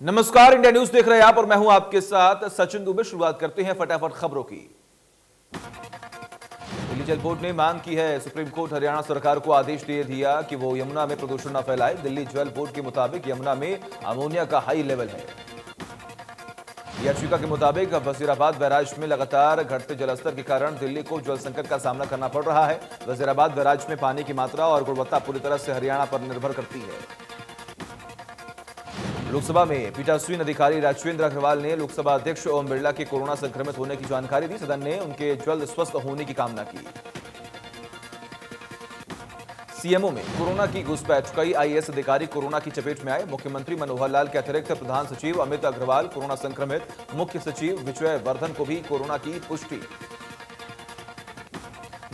नमस्कार, India news देख रहे हैं आप और मैं हूं आपके साथ सचिन दुबे। शुरुआत करते हैं फटाफट खबरों की। दिल्ली जल बोर्ड ने मांग की है, सुप्रीम कोर्ट हरियाणा सरकार को आदेश दे दिया कि वो यमुना में प्रदूषण न फैलाए। दिल्ली जल बोर्ड के मुताबिक यमुना में अमोनिया का हाई लेवल है। याचिका के मुताबिक वजीराबाद बैराज में लगातार घटते जलस्तर के कारण दिल्ली को जल संकट का सामना करना पड़ रहा है। वजीराबाद बैराज में पानी की मात्रा और गुणवत्ता पूरी तरह से हरियाणा पर निर्भर करती है। लोकसभा में पीठासीन अधिकारी राजेंद्र अग्रवाल ने लोकसभा अध्यक्ष ओम बिरला के कोरोना संक्रमित होने की जानकारी दी। सदन ने उनके जल्द स्वस्थ होने की कामना की। सीएमओ में कोरोना की घुसपैठ, कई आईएएस अधिकारी कोरोना की चपेट में आए। मुख्यमंत्री मनोहर लाल के अतिरिक्त प्रधान सचिव अमित अग्रवाल कोरोना संक्रमित, मुख्य सचिव विजय वर्धन को भी कोरोना की पुष्टि।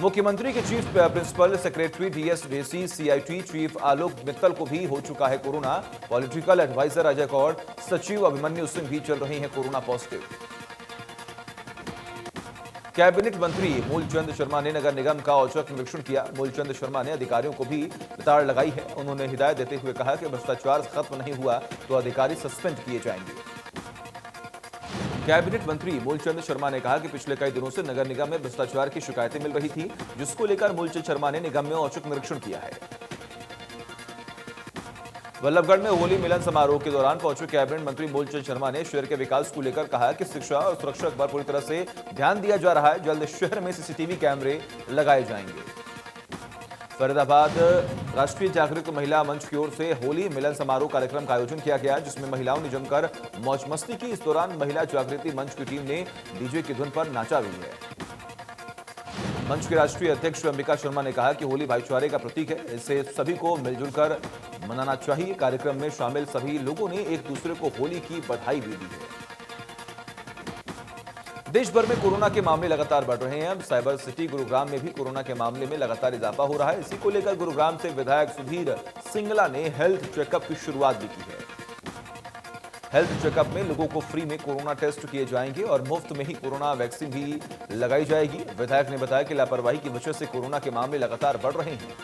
मुख्यमंत्री के chief principal secretary DS Dhesi, CIT chief Alok Mittal को भी हो चुका है corona. Political adviser Ajay Kaur, सचिव अभिमन्यु सिंह भी चल रहे हैं कोरोना पॉजिटिव। कैबिनेट मंत्री मूलचंद शर्मा ने नगर निगम का औचक निरीक्षण किया। मूलचंद शर्मा ने अधिकारियों को भी ताड़ लगाई है। उन्होंने हिदायत देते हुए कहा कि भ्रष्टाचार खत्म नहीं हुआ तो अधिकारी सस्पेंड किए जाएंगे। कैबिनेट मंत्री मूलचंद शर्मा ने कहा कि पिछले कई दिनों से नगर निगम में भ्रष्टाचार की शिकायतें मिल रही थी, जिसको लेकर मूलचंद शर्मा ने निगम में औचक निरीक्षण किया है। वल्लभगढ़ में होली मिलन समारोह के दौरान पहुंचे कैबिनेट मंत्री मूलचंद शर्मा ने शहर के विकास को लेकर कहा कि शिक्षा और सुरक्षा पर पूरी तरह से ध्यान दिया जा रहा है। जल्द शहर में सीसीटीवी कैमरे लगाए जाएंगे। फरीदाबाद राष्ट्रीय जागृत महिला मंच की ओर से होली मिलन समारोह कार्यक्रम का आयोजन किया गया, जिसमें महिलाओं ने जमकर मौज मस्ती की। इस दौरान महिला जागृति मंच की टीम ने डीजे की धुन पर नाचा भी है। मंच के राष्ट्रीय अध्यक्ष अंबिका शर्मा ने कहा कि होली भाईचारे का प्रतीक है, इससे सभी को मिलजुल कर मनाना चाहिए। कार्यक्रम में शामिल सभी लोगों ने एक दूसरे को होली की बधाई भी दी है। देश भर में कोरोना के मामले लगातार बढ़ रहे हैं। अब साइबर सिटी गुरुग्राम में भी कोरोना के मामले में लगातार इजाफा हो रहा है। इसी को लेकर गुरुग्राम से विधायक सुधीर सिंगला ने हेल्थ चेकअप की शुरुआत भी की है। हेल्थ चेकअप में लोगों को फ्री में कोरोना टेस्ट किए जाएंगे और मुफ्त में ही कोरोना वैक्सीन भी लगाई जाएगी। विधायक ने बताया कि लापरवाही की वजह से कोरोना के मामले लगातार बढ़ रहे हैं।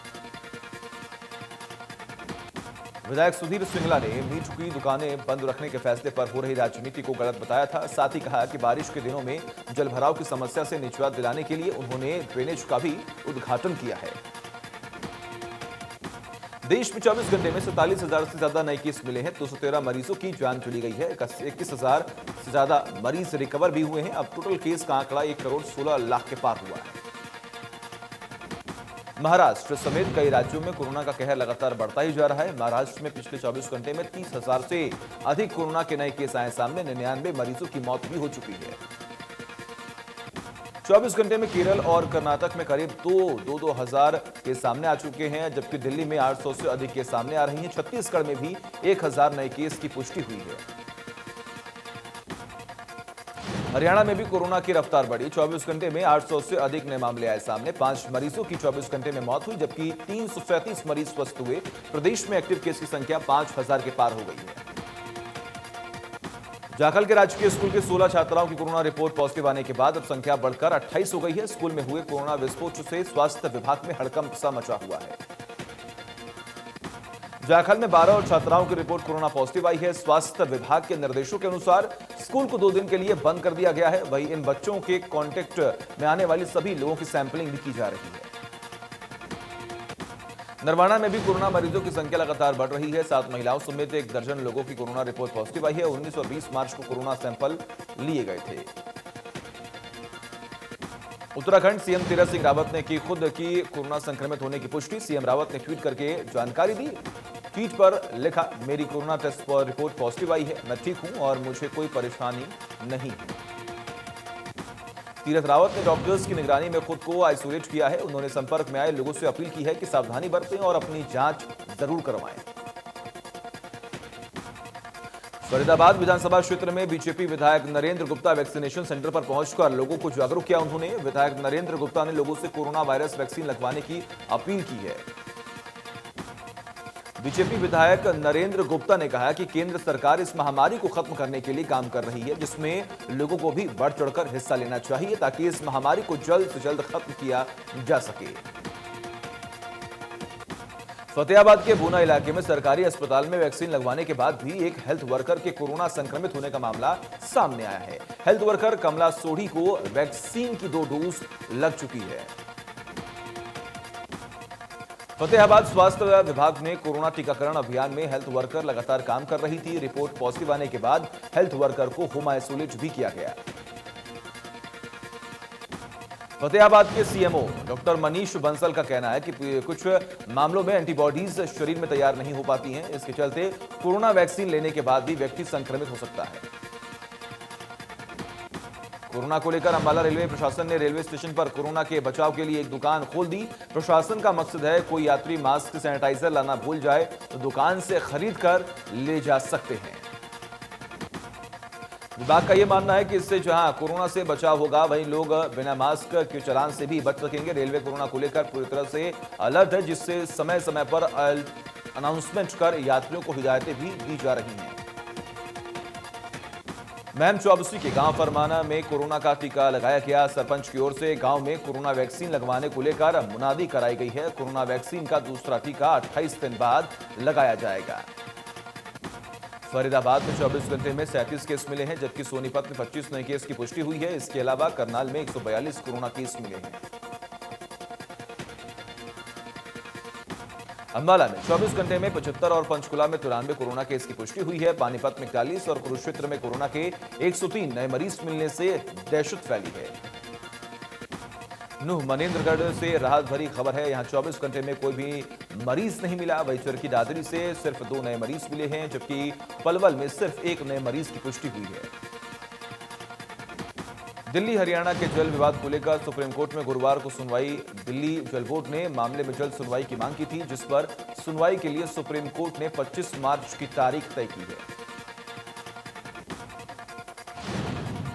विधायक सुधीर सिंगला ने मीट की दुकानें बंद रखने के फैसले पर हो रही राजनीति को गलत बताया था। साथ ही कहा कि बारिश के दिनों में जलभराव की समस्या से निजात दिलाने के लिए उन्होंने ड्रेनेज का भी उद्घाटन किया है। देश में 24 घंटे में 47,000 से ज्यादा नए केस मिले हैं। 213 मरीजों की जान चली गई है। 21,000 से ज्यादा मरीज रिकवर भी हुए हैं। अब टोटल केस का आंकड़ा 1 करोड़ 16 लाख के पार हुआ है। महाराष्ट्र समेत कई राज्यों में कोरोना का कहर लगातार बढ़ता ही जा रहा है। महाराष्ट्र में पिछले 24 घंटे में 30,000 से अधिक कोरोना के नए केस आए सामने। 99 मरीजों की मौत भी हो चुकी है। 24 घंटे में केरल और कर्नाटक में करीब 2,000 केस सामने आ चुके हैं, जबकि दिल्ली में 800 से अधिक केस सामने आ रही हैं। छत्तीसगढ़ में भी 1,000 नए केस की पुष्टि हुई है। हरियाणा में भी कोरोना की रफ्तार बढ़ी। 24 घंटे में 800 से अधिक नए मामले आए सामने। 5 मरीजों की 24 घंटे में मौत हुई, जबकि 337 मरीज स्वस्थ हुए। प्रदेश में एक्टिव केस की संख्या 5,000 के पार हो गई है। जाखल के राजकीय स्कूल के 16 छात्राओं की कोरोना रिपोर्ट पॉजिटिव आने के बाद अब संख्या बढ़कर 28 हो गई है। स्कूल में हुए कोरोना विस्फोट से स्वास्थ्य विभाग में हड़कंप सा मचा हुआ है। जाखल में 12 और छात्राओं की रिपोर्ट कोरोना पॉजिटिव आई है। स्वास्थ्य विभाग के निर्देशों के अनुसार स्कूल को 2 दिन के लिए बंद कर दिया गया है। वहीं इन बच्चों के कांटेक्ट में आने वाले सभी लोगों की सैंपलिंग भी की जा रही है। नरवाना में भी कोरोना मरीजों की संख्या लगातार बढ़ रही है। 7 महिलाओं समेत 1 दर्जन लोगों की कोरोना रिपोर्ट पॉजिटिव आई है। 19 और 20 मार्च को कोरोना सैंपल लिए गए थे। उत्तराखंड सीएम तीरथ सिंह रावत ने खुद की कोरोना संक्रमित होने की पुष्टि। सीएम रावत ने ट्वीट करके जानकारी दी। ट्वीट पर लिखा, मेरी कोरोना टेस्ट पर रिपोर्ट पॉजिटिव आई है। मैं ठीक हूं और मुझे कोई परेशानी नहीं है। तीरथ रावत ने डॉक्टर्स की निगरानी में खुद को आइसोलेट किया है। उन्होंने संपर्क में आए लोगों से अपील की है कि सावधानी बरतें और अपनी जांच जरूर करवाएं। फरीदाबाद विधानसभा क्षेत्र में बीजेपी विधायक नरेंद्र गुप्ता वैक्सीनेशन सेंटर पर पहुंचकर लोगों को जागरूक किया। उन्होंने विधायक नरेंद्र गुप्ता ने लोगों से कोरोना वायरस वैक्सीन लगवाने की अपील की है। बीजेपी विधायक नरेंद्र गुप्ता ने कहा कि केंद्र सरकार इस महामारी को खत्म करने के लिए काम कर रही है, जिसमें लोगों को भी बढ़ चढ़कर हिस्सा लेना चाहिए ताकि इस महामारी को जल्द से जल्द खत्म किया जा सके। फतेहाबाद के भूना इलाके में सरकारी अस्पताल में वैक्सीन लगवाने के बाद भी एक हेल्थ वर्कर के कोरोना संक्रमित होने का मामला सामने आया है। हेल्थ वर्कर कमला सोढ़ी को वैक्सीन की 2 डोज लग चुकी है। फतेहाबाद स्वास्थ्य विभाग में कोरोना टीकाकरण अभियान में हेल्थ वर्कर लगातार काम कर रही थी। रिपोर्ट पॉजिटिव आने के बाद हेल्थ वर्कर को होम आइसोलेट भी किया गया। फतेहाबाद के सीएमओ डॉक्टर मनीष बंसल का कहना है कि कुछ मामलों में एंटीबॉडीज शरीर में तैयार नहीं हो पाती हैं। इसके चलते कोरोना वैक्सीन लेने के बाद भी व्यक्ति संक्रमित हो सकता है। कोरोना को लेकर अंबाला रेलवे प्रशासन ने रेलवे स्टेशन पर कोरोना के बचाव के लिए एक दुकान खोल दी। प्रशासन का मकसद है कोई यात्री मास्क सैनिटाइजर लाना भूल जाए तो दुकान से खरीद कर ले जा सकते हैं। विभाग का यह मानना है कि इससे जहां कोरोना से बचाव होगा वहीं लोग बिना मास्क के चालान से भी बच सकेंगे। रेलवे कोरोना को लेकर पूरी तरह से अलर्ट है, जिससे समय समय पर अनाउंसमेंट कर यात्रियों को हिदायतें भी दी जा रही हैं। महम चौबसी के गांव फरमाना में कोरोना का टीका लगाया गया। सरपंच की ओर से गांव में कोरोना वैक्सीन लगवाने को लेकर मुनादी कराई गई है। कोरोना वैक्सीन का दूसरा टीका 28 दिन बाद लगाया जाएगा। फरीदाबाद में 24 घंटे में 37 केस मिले हैं, जबकि सोनीपत में 25 नए केस की पुष्टि हुई है। इसके अलावा करनाल में 142 कोरोना केस मिले हैं। अंबाला में 24 घंटे में 75 और पंचकुला में 93 कोरोना केस की पुष्टि हुई है। पानीपत में 41 और कुरुक्षेत्र में कोरोना के 103 नए मरीज मिलने से दहशत फैली है। नूह मनेन्द्रगढ़ से राहत भरी खबर है। यहां 24 घंटे में कोई भी मरीज नहीं मिला। वहीं चरखी दादरी से सिर्फ 2 नए मरीज मिले हैं, जबकि पलवल में सिर्फ 1 नए मरीज की पुष्टि हुई है। दिल्ली हरियाणा के जल विवाद को लेकर सुप्रीम कोर्ट में गुरुवार को सुनवाई। दिल्ली जल बोर्ड ने मामले में जल्द सुनवाई की मांग की थी, जिस पर सुनवाई के लिए सुप्रीम कोर्ट ने 25 मार्च की तारीख तय की है।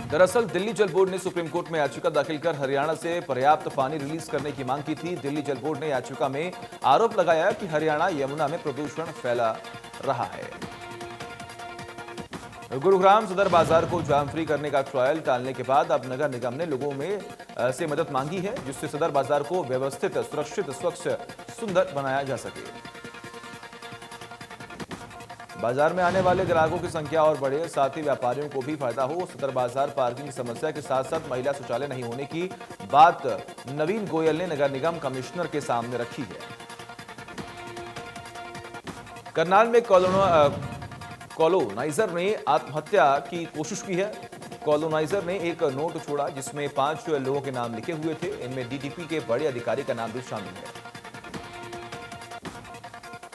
दरअसल दिल्ली जल बोर्ड ने सुप्रीम कोर्ट में याचिका दाखिल कर हरियाणा से पर्याप्त पानी रिलीज करने की मांग की थी। दिल्ली जल बोर्ड ने याचिका में आरोप लगाया कि हरियाणा यमुना में प्रदूषण फैला रहा है। गुरुग्राम सदर बाजार को जाम फ्री करने का ट्रायल टालने के बाद अब नगर निगम ने लोगों में से मदद मांगी है, जिससे सदर बाजार को व्यवस्थित, सुरक्षित, स्वच्छ, सुंदर बनाया जा सके। बाजार में आने वाले ग्राहकों की संख्या और बढ़े, साथ ही व्यापारियों को भी फायदा हो। सदर बाजार पार्किंग समस्या के साथ साथ महिला शौचालय नहीं होने की बात नवीन गोयल ने नगर निगम कमिश्नर के सामने रखी है। करनाल में कॉलोनाइजर ने आत्महत्या की कोशिश की है। कॉलोनाइजर ने एक नोट छोड़ा जिसमें 5 लोगों के नाम लिखे हुए थे। इनमें डीटीपी के बड़े अधिकारी का नाम भी शामिल है।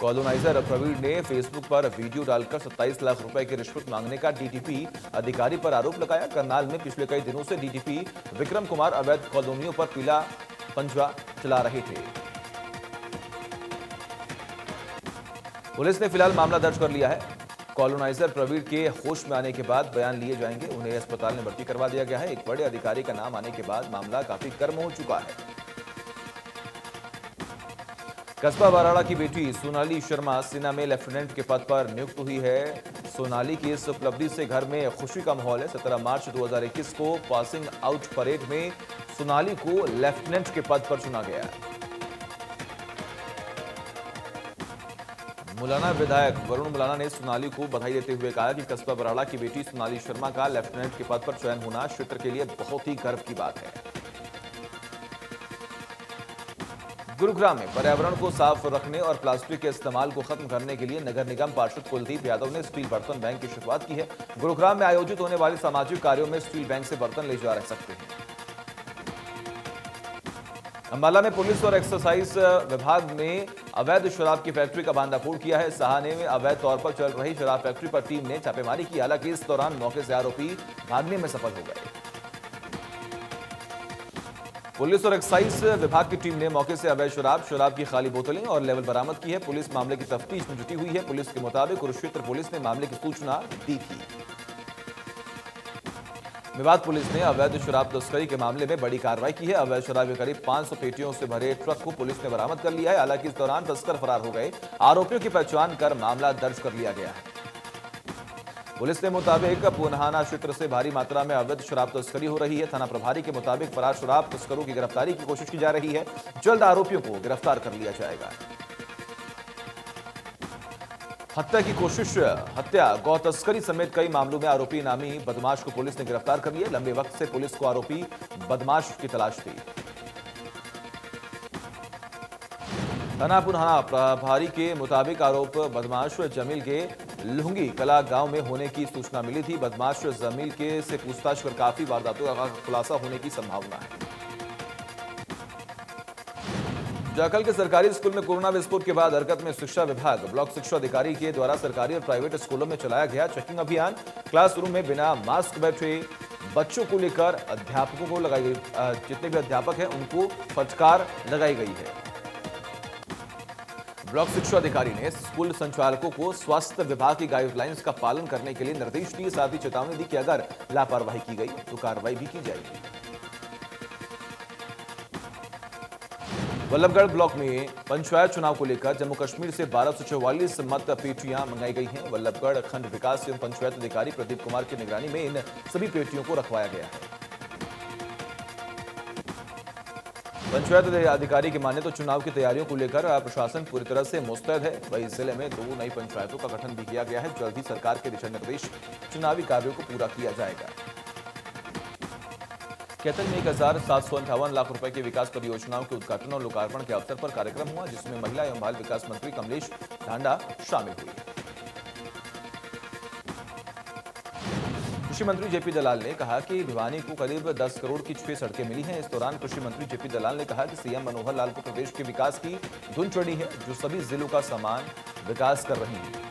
कॉलोनाइजर प्रवीण ने फेसबुक पर वीडियो डालकर 27 लाख रुपए की रिश्वत मांगने का डीटीपी अधिकारी पर आरोप लगाया। करनाल में पिछले कई दिनों से डीटीपी विक्रम कुमार अवैध कॉलोनियों पर पीला पंजा चला रहे थे। पुलिस ने फिलहाल मामला दर्ज कर लिया है। कॉलोनाइजर प्रवीण के होश में आने के बाद बयान लिए जाएंगे। उन्हें अस्पताल में भर्ती करवा दिया गया है। एक बड़े अधिकारी का नाम आने के बाद मामला काफी गर्म हो चुका है। कस्बा बराड़ा की बेटी सोनाली शर्मा सेना में लेफ्टिनेंट के पद पर नियुक्त हुई है। सोनाली की इस उपलब्धि से घर में खुशी का माहौल है। 17 मार्च 2021 को पासिंग आउट परेड में सोनाली को लेफ्टिनेंट के पद पर चुना गया। मुलाना विधायक वरुण मुलाना ने सोनाली को बधाई देते हुए कहा कि कस्बा बराड़ा की बेटी सोनाली शर्मा का लेफ्टिनेंट के पद पर चयन होना क्षेत्र के लिए बहुत ही गर्व की बात है। गुरुग्राम में पर्यावरण को साफ रखने और प्लास्टिक के इस्तेमाल को खत्म करने के लिए नगर निगम पार्षद कुलदीप यादव ने स्टील बर्तन बैंक की शुरुआत की है। गुरुग्राम में आयोजित होने वाले सामाजिक कार्यों में स्टील बैंक से बर्तन ले जा सकते हैं। अंबाला में पुलिस और एक्साइज विभाग ने अवैध शराब की फैक्ट्री का भांडाफोड़ किया है। सहाने में अवैध तौर पर चल रही शराब फैक्ट्री पर टीम ने छापेमारी की। हालांकि इस दौरान मौके से आरोपी भागने में सफल हो गए। पुलिस और एक्साइज विभाग की टीम ने मौके से अवैध शराब की खाली बोतलें और लेवल बरामद की है। पुलिस मामले की तफ्तीश में जुटी हुई है। पुलिस के मुताबिक कुरुक्षेत्र पुलिस ने मामले की सूचना दी थी। मेवात पुलिस ने अवैध शराब तस्करी के मामले में बड़ी कार्रवाई की है। अवैध शराब के करीब 500 पेटियों से भरे ट्रक को पुलिस ने बरामद कर लिया है। हालांकि इस दौरान तस्कर फरार हो गए। आरोपियों की पहचान कर मामला दर्ज कर लिया गया है। पुलिस के मुताबिक पुनहाना क्षेत्र से भारी मात्रा में अवैध शराब तस्करी हो रही है। थाना प्रभारी के मुताबिक फरार शराब तस्करों की गिरफ्तारी की कोशिश की जा रही है। जल्द आरोपियों को गिरफ्तार कर लिया जाएगा। हत्या की कोशिश, हत्या, गौ तस्करी समेत कई मामलों में आरोपी इनामी बदमाश को पुलिस ने गिरफ्तार कर लिया। लंबे वक्त से पुलिस को आरोपी बदमाश की तलाश थी। थाना पुनहाना प्रभारी के मुताबिक आरोप बदमाश जमील के लुंगी कला गांव में होने की सूचना मिली थी। बदमाश जमील के से पूछताछ कर काफी वारदातों का खुलासा होने की संभावना है। जाखल के सरकारी स्कूल में कोरोना विस्फोट के बाद हरकत में शिक्षा विभाग। ब्लॉक शिक्षा अधिकारी के द्वारा सरकारी और प्राइवेट स्कूलों में चलाया गया चेकिंग अभियान। क्लासरूम में बिना मास्क बैठे बच्चों को लेकर अध्यापकों को लगाई गई, जितने भी अध्यापक हैं उनको फटकार लगाई गई है। ब्लॉक शिक्षा अधिकारी ने स्कूल संचालकों को स्वास्थ्य विभाग की गाइडलाइंस का पालन करने के लिए निर्देश दिए। साथ ही चेतावनी दी कि अगर लापरवाही की गई तो कार्रवाई भी की जाएगी। वल्लभगढ़ ब्लॉक में पंचायत चुनाव को लेकर जम्मू कश्मीर से 1244 मत पेटियां मंगाई गई हैं। वल्लभगढ़ खंड विकास एवं पंचायत अधिकारी प्रदीप कुमार की निगरानी में इन सभी पेटियों को रखवाया गया है। पंचायत अधिकारी की माने तो चुनाव की तैयारियों को लेकर प्रशासन पूरी तरह से मुस्तैद है। वहीं जिले में 2 नई पंचायतों का गठन भी किया गया है। जल्द ही सरकार के दिशा निर्देश चुनावी कार्यों को पूरा किया जाएगा। कैथल में 1758 लाख रुपए की विकास परियोजनाओं के उद्घाटन और लोकार्पण के अवसर पर कार्यक्रम हुआ, जिसमें महिला एवं बाल विकास मंत्री कमलेश ढांडा शामिल हुई। कृषि मंत्री जेपी दलाल ने कहा कि भिवानी को करीब 10 करोड़ की 6 सड़कें मिली हैं। इस दौरान कृषि मंत्री जेपी दलाल ने कहा कि सीएम मनोहर लाल को प्रदेश के विकास की धुन चढ़ी है, जो सभी जिलों का समान विकास कर रही है।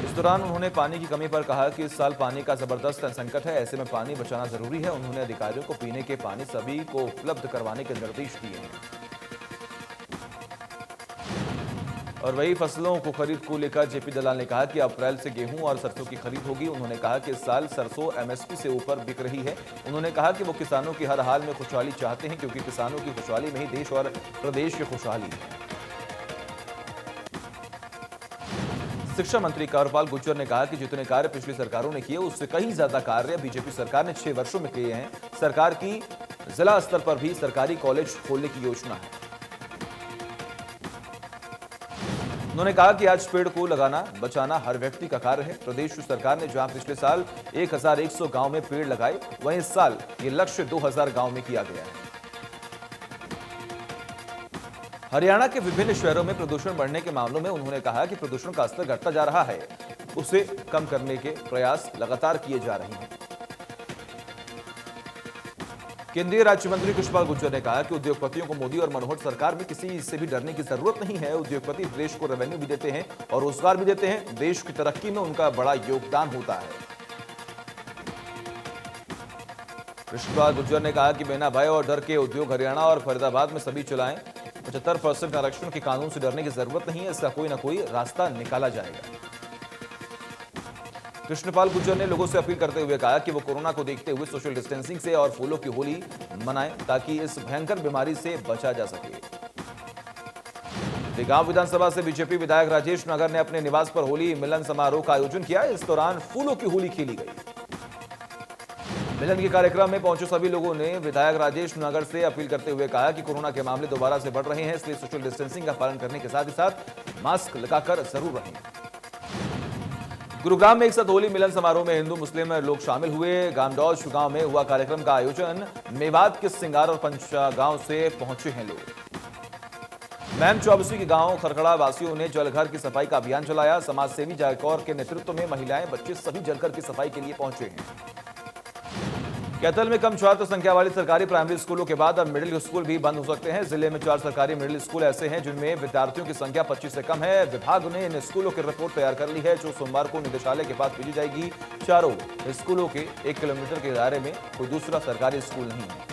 इस दौरान उन्होंने पानी की कमी पर कहा कि इस साल पानी का जबरदस्त संकट है, ऐसे में पानी बचाना जरूरी है। उन्होंने अधिकारियों को पीने के पानी सभी को उपलब्ध करवाने के निर्देश दिए हैं। और वही फसलों को खरीद को लेकर जेपी दलाल ने कहा कि अप्रैल से गेहूं और सरसों की खरीद होगी। उन्होंने कहा कि इस साल सरसों एमएसपी से ऊपर बिक रही है। उन्होंने कहा कि वो किसानों की हर हाल में खुशहाली चाहते हैं, क्योंकि किसानों की खुशहाली में ही देश और प्रदेश की खुशहाली है। शिक्षा मंत्री कंवरपाल गुर्जर ने कहा कि जितने कार्य पिछली सरकारों ने किए उससे कहीं ज्यादा कार्य बीजेपी सरकार ने 6 वर्षों में किए हैं। सरकार की जिला स्तर पर भी सरकारी कॉलेज खोलने की योजना है। उन्होंने कहा कि आज पेड़ को लगाना बचाना हर व्यक्ति का कार्य है। प्रदेश सरकार ने जहां पिछले साल 1100 गांव में पेड़ लगाए, वहीं इस साल ये लक्ष्य 2000 गांव में किया गया है। हरियाणा के विभिन्न शहरों में प्रदूषण बढ़ने के मामलों में उन्होंने कहा कि प्रदूषण का स्तर घटता जा रहा है, उसे कम करने के प्रयास लगातार किए जा रहे हैं। केंद्रीय राज्य मंत्री कृष्णपाल गुर्जर ने कहा कि उद्योगपतियों को मोदी और मनोहर सरकार में किसी से भी डरने की जरूरत नहीं है। उद्योगपति देश को रेवेन्यू भी देते हैं और रोजगार भी देते हैं। देश की तरक्की में उनका बड़ा योगदान होता है। कृष्णपाल गुर्जर ने कहा कि बिना भय और डर के उद्योग हरियाणा और फरीदाबाद में सभी चलाएं। 75% आरक्षण के कानून से डरने की जरूरत नहीं है, इसका कोई ना कोई रास्ता निकाला जाएगा। कृष्णपाल गुर्जर ने लोगों से अपील करते हुए कहा कि वो कोरोना को देखते हुए सोशल डिस्टेंसिंग से और फूलों की होली मनाएं, ताकि इस भयंकर बीमारी से बचा जा सके। देगांव विधानसभा से बीजेपी विधायक राजेश नगर ने अपने निवास पर होली मिलन समारोह का आयोजन किया। इस दौरान फूलों की होली खेली गई। मिलन के कार्यक्रम में पहुंचे सभी लोगों ने विधायक राजेश नगर से अपील करते हुए कहा कि कोरोना के मामले दोबारा से बढ़ रहे हैं, इसलिए सोशल डिस्टेंसिंग का पालन करने के साथ ही साथ मास्क लगाकर जरूर रहें। गुरुग्राम में एक साथ होली मिलन समारोह में हिंदू मुस्लिम लोग शामिल हुए। गामडौज गांव में हुआ कार्यक्रम का आयोजन। मेवात के सिंगार और पंचा गांव से पहुंचे हैं लोग। मैम चौबसी के गांव खरखड़ा वासियों ने जलघर की सफाई का अभियान चलाया। समाजसेवी जायकौर के नेतृत्व में महिलाएं बच्चे सभी जलघर की सफाई के लिए पहुंचे हैं। कैथल में कम छात्र संख्या वाली सरकारी प्राइमरी स्कूलों के बाद अब मिडिल स्कूल भी बंद हो सकते हैं। जिले में 4 सरकारी मिडिल स्कूल ऐसे हैं जिनमें विद्यार्थियों की संख्या 25 से कम है। विभाग ने इन स्कूलों की रिपोर्ट तैयार कर ली है, जो सोमवार को निदेशालय के पास भेजी जाएगी। चारों स्कूलों के 1 किलोमीटर के दायरे में कोई दूसरा सरकारी स्कूल नहीं है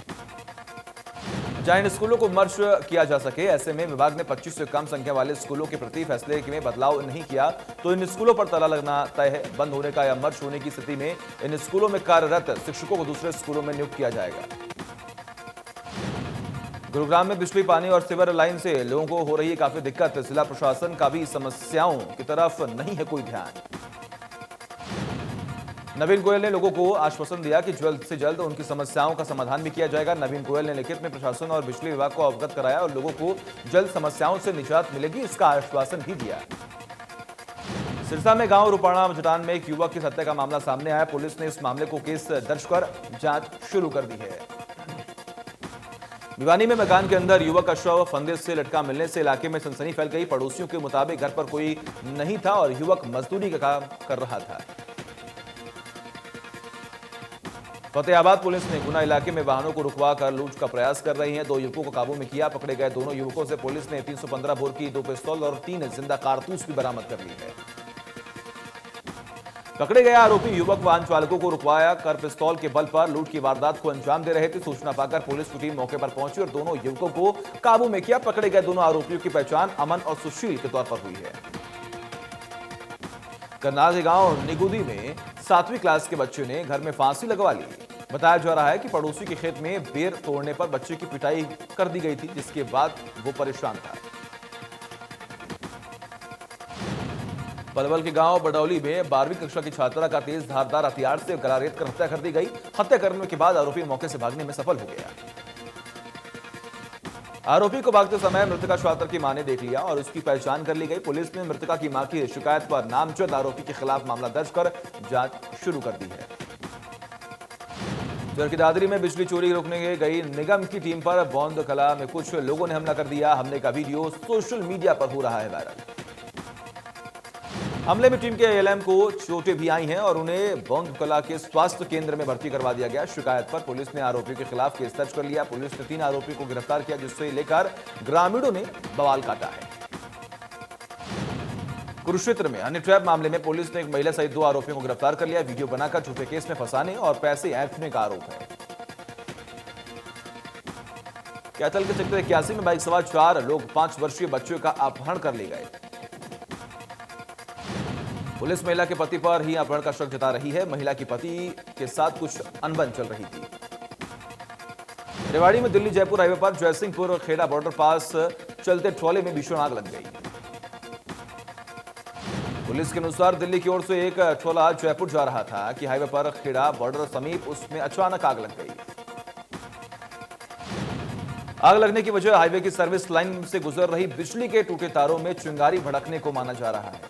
जहां इन स्कूलों को मर्ज किया जा सके। ऐसे में विभाग ने 25 से कम संख्या वाले स्कूलों के प्रति फैसले में बदलाव नहीं किया तो इन स्कूलों पर ताला लगना तय है। बंद होने का या मर्ज होने की स्थिति में इन स्कूलों में कार्यरत शिक्षकों को दूसरे स्कूलों में नियुक्त किया जाएगा। गुरुग्राम में बिजली, पानी और सीवर लाइन से लोगों को हो रही है काफी दिक्कत। जिला प्रशासन का भी समस्याओं की तरफ नहीं है कोई ध्यान। नवीन गोयल ने लोगों को आश्वासन दिया कि जल्द से जल्द उनकी समस्याओं का समाधान भी किया जाएगा। नवीन गोयल ने लिखित में प्रशासन और बिजली विभाग को अवगत कराया और लोगों को जल्द समस्याओं से निजात मिलेगी, इसका आश्वासन भी दिया। सिरसा में गांव रुपाणा जटान में एक युवक की हत्या का मामला सामने आया। पुलिस ने इस मामले को केस दर्ज कर जांच शुरू कर दी है। भिवानी में मकान के अंदर युवक का शव फंदे से लटका मिलने से इलाके में सनसनी फैल गई। पड़ोसियों के मुताबिक घर पर कोई नहीं था और युवक मजदूरी का काम कर रहा था। फतेहाबाद पुलिस ने गुना इलाके में वाहनों को रुकवा कर लूट का प्रयास कर रही है। 2 युवकों को काबू में किया। पकड़े गए दोनों युवकों से पुलिस ने 315 बोर की 2 पिस्तौल और 3 जिंदा कारतूस भी बरामद कर ली है। पकड़े गए आरोपी युवक वाहन चालकों को रुकवाया कर पिस्तौल के बल पर लूट की वारदात को अंजाम दे रहे थे। सूचना पाकर पुलिस की टीम मौके पर पहुंची और दोनों युवकों को काबू में किया। पकड़े गए दोनों आरोपियों की पहचान अमन और सुशील के तौर पर हुई है। करनाल के गांव निगुदी में 7वीं क्लास के बच्चे ने घर में फांसी लगवा ली। बताया जा रहा है कि पड़ोसी के खेत में बेर तोड़ने पर बच्चे की पिटाई कर दी गई थी, जिसके बाद वो परेशान था। पलवल के गांव बडौली में 12वीं कक्षा की छात्रा का तेज धारदार हथियार से गला रेत कर हत्या कर दी गई। हत्या करने के बाद आरोपी मौके से भागने में सफल हो गया। आरोपी को भागते समय मृतका छात्र की मां ने देख लिया और उसकी पहचान कर ली गई। पुलिस ने मृतका की मां की शिकायत पर नामजद आरोपी के खिलाफ मामला दर्ज कर जांच शुरू कर दी है। चरखी दादरी में बिजली चोरी रोकने गई निगम की टीम पर बौंद कला में कुछ लोगों ने हमला कर दिया। हमले का वीडियो सोशल मीडिया पर हो रहा है वायरल। हमले में टीम के एएलएम को चोटें भी आई हैं और उन्हें बौंद कला के स्वास्थ्य केंद्र में भर्ती करवा दिया गया। शिकायत पर पुलिस ने आरोपियों के खिलाफ केस दर्ज कर लिया। पुलिस ने 3 आरोपियों को गिरफ्तार किया, जिससे लेकर ग्रामीणों ने बवाल काटा है। कुरुक्षेत्र में अन्य ट्रैप मामले में पुलिस ने एक महिला सहित 2 आरोपियों को गिरफ्तार कर लिया। वीडियो बनाकर झूठे केस में फंसाने और पैसे ऐंठने का आरोप है। कैथल के सेक्टर 81 में बाइक सवार 4 लोग 5 वर्षीय बच्चे का अपहरण कर ले गए। पुलिस महिला के पति पर ही अपहरण का शक जता रही है। महिला की पति के साथ कुछ अनबन चल रही थी। रेवाड़ी में दिल्ली जयपुर हाईवे पर जयसिंहपुर खेड़ा बॉर्डर पास चलते ट्रॉले में भीषण आग लग गई। पुलिस के अनुसार दिल्ली की ओर से एक ट्रॉला जयपुर जा रहा था कि हाईवे पर खेड़ा बॉर्डर समीप उसमें अचानक आग लग गई। आग लगने की वजह हाईवे की सर्विस लाइन से गुजर रही बिजली के टूटे तारों में चिंगारी भड़कने को माना जा रहा है।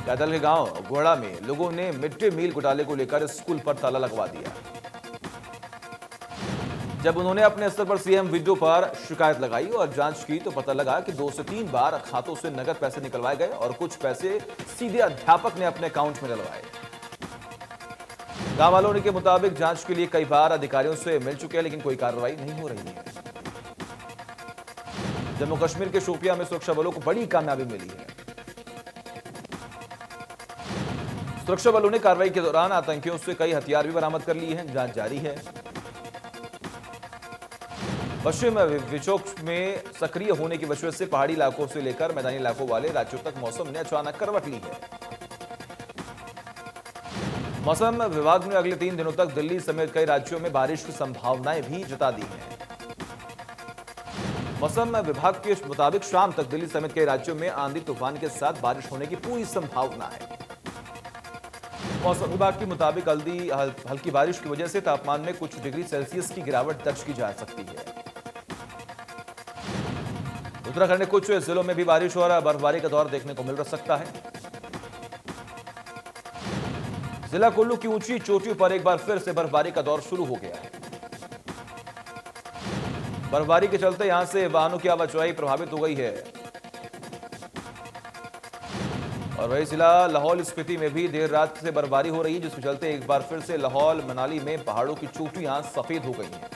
कैथल के गांव घोड़ा में लोगों ने मिड डे मील घोटाले को लेकर स्कूल पर ताला लगवा दिया। जब उन्होंने अपने स्तर पर सीएम वीडियो पर शिकायत लगाई और जांच की तो पता लगा कि 2 से 3 बार खातों से नकद पैसे निकलवाए गए और कुछ पैसे सीधे अध्यापक ने अपने अकाउंट में डलवाए। गांव वालों के मुताबिक जांच के लिए कई बार अधिकारियों से मिल चुके हैं, लेकिन कोई कार्रवाई नहीं हो रही है। जम्मू कश्मीर के शोपियां में सुरक्षा बलों को बड़ी कामयाबी मिली है। सुरक्षा बलों ने कार्रवाई के दौरान आतंकियों से कई हथियार भी बरामद कर लिए हैं। जांच जारी है। पश्चिम विक्षोभ में सक्रिय होने की वजह से पहाड़ी इलाकों से लेकर मैदानी इलाकों वाले राज्यों तक मौसम ने अचानक करवट ली है। मौसम विभाग ने अगले 3 दिनों तक दिल्ली समेत कई राज्यों में बारिश की संभावनाएं भी जता दी हैं। मौसम विभाग के मुताबिक शाम तक दिल्ली समेत कई राज्यों में आंधी तूफान के साथ बारिश होने की पूरी संभावना है। मौसम विभाग के मुताबिक हल्की बारिश की वजह से तापमान में कुछ डिग्री सेल्सियस की गिरावट दर्ज की जा सकती है। उत्तराखंड के कुछ जिलों में भी बारिश और बर्फबारी का दौर देखने को मिल सकता है। जिला कुल्लू की ऊंची चोटियों पर एक बार फिर से बर्फबारी का दौर शुरू हो गया है। बर्फबारी के चलते यहां से वाहनों की आवाजाही प्रभावित हो गई है। और वही जिला लाहौल स्पीति में भी देर रात से बर्फबारी हो रही है, जिसके चलते एक बार फिर से लाहौल मनाली में पहाड़ों की चोटियां सफेद हो गई हैं।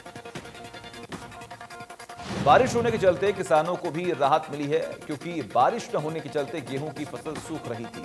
बारिश होने के चलते किसानों को भी राहत मिली है, क्योंकि बारिश न होने के चलते गेहूं की फसल सूख रही थी।